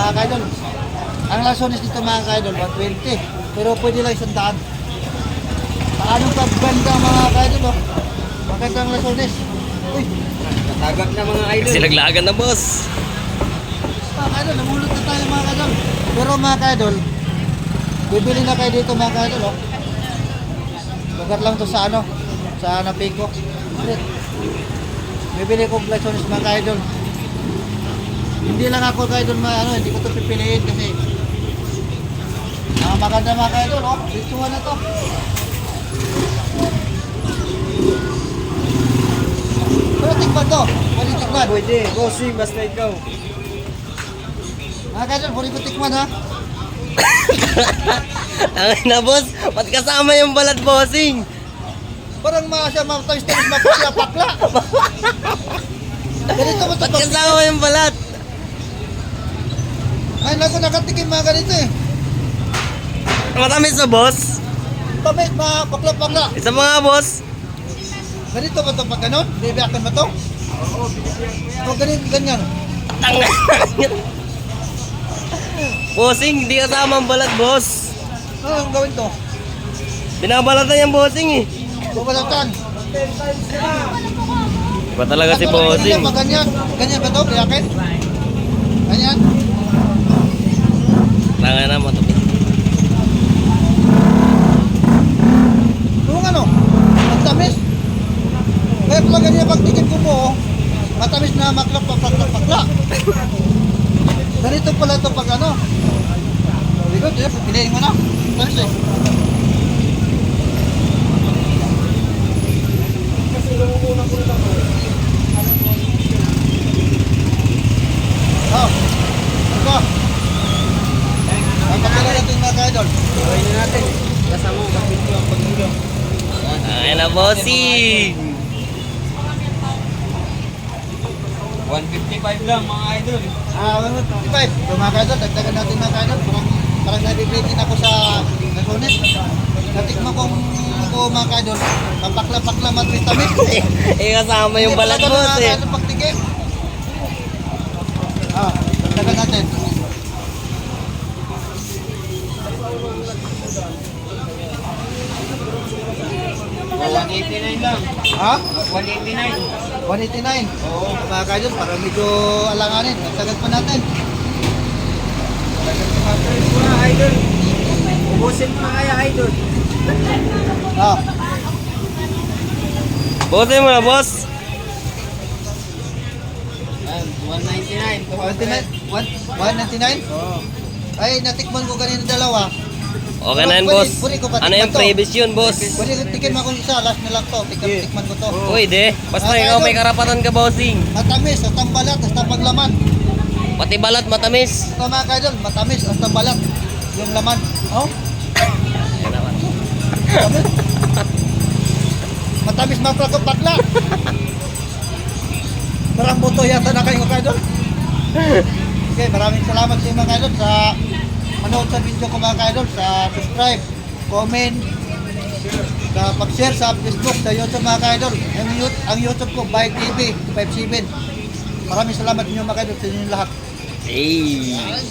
mga kaidol. Ang lasones dito mga kaidol, 120. Pero pwede lang 100. Paano pagbanda mga kaidol, oh? Magandang lasones. Uy, Tagak na mga idol. Kasi naglagan na boss. mga kaidol, namulot na tayo mga kaidol. Pero mga kaidol, bibili na kayo dito mga kaidol, oh. Lugar lang to sa ano, sa Napiko. Bibili ko lasones mga kaidol. Hindi lang ako kaidol hindi ko ito pipiliin kasi maganda mga kaidol, oh. Ritual na to. Pero tikman to, pwede tikman. Pwede, bossing, basta ikaw. Mga kaidol, pwede ko tikman ha. Ang na boss, ba't kasama yung balat bossing? Parang siya matamis-tamis mapakla-pakla. Ganito mo ito. Ba't kasama yung balat? Ay, naku, nakatikim mga ganito eh. Matamis na boss. Tamis, pakla-pakla. Isa mga boss. Ganito ba ito pag ganon? Bibiyakan ba ito? O ganito, ganyan. Tanga. Bossing, hindi kasama ang balat boss. Ano ang gawin to? Binabalatan yung bossing eh. Bubalatan. Iba talaga si bossing. Ganyan, ganyan ba ito? Biyakin? Ganyan. Tanga na matamis. Kung ano, matamis. Kaya pala ganyan pagtikim ko po, matamis na pakla. Ganito pala ito pag ano. Bigot, piliin mo na. Tamis eh. Oh, ito. Ang pakila natin mga kaidol. Gawin na natin. Kasama mo, bakit ko ang pagdulo. Tanga na bossing. 155 lang mga idol. 155. So mga kaidol, dagdagan natin mga kaidol. Parang nabibitin ako sa nasones. Natikman ko mga kaidol. Papakla-pakla matris-tamis. Eh kasama yung balat boss eh. Ano pagtikim? Dagdagan natin. Oh, 189 lang. Ha? 189. 189. Oo, mga kaidol, parang medyo alanganin. Dagdagan pa natin. Pag-press mo na idol. Ubusin mo na kaya idol. Ah, Bossing mo na boss. 199. 199? Oo. Ay, natikman ko kanina dalawa. Okay na yun boss. Pwede ko pa Ano yung tikman to. previous yun boss? Pwede ko tikim ako isa, last na lang to. Tikman ko to. Pwede. Basta Okay, ikaw may idol. karapatan ka bossing. Matamis, at ang balat, at ang paglaman. Pati balat matamis. Ito mga kaidol, matamis, at ang balat. Yung laman. Oh? Yan naman. Matamis. Matamis mapakla. Parang buto yata na kayo kaidol. Okay, maraming salamat sa inyo mga kaidol sa manood sa video ko mga kaidol, sa subscribe, comment, sa pag-share sa Facebook, sa YouTube mga kaidol. Ang YouTube ko, By TV 57. Maraming salamat sa inyo mga kaidol, sa inyo lahat. Hey.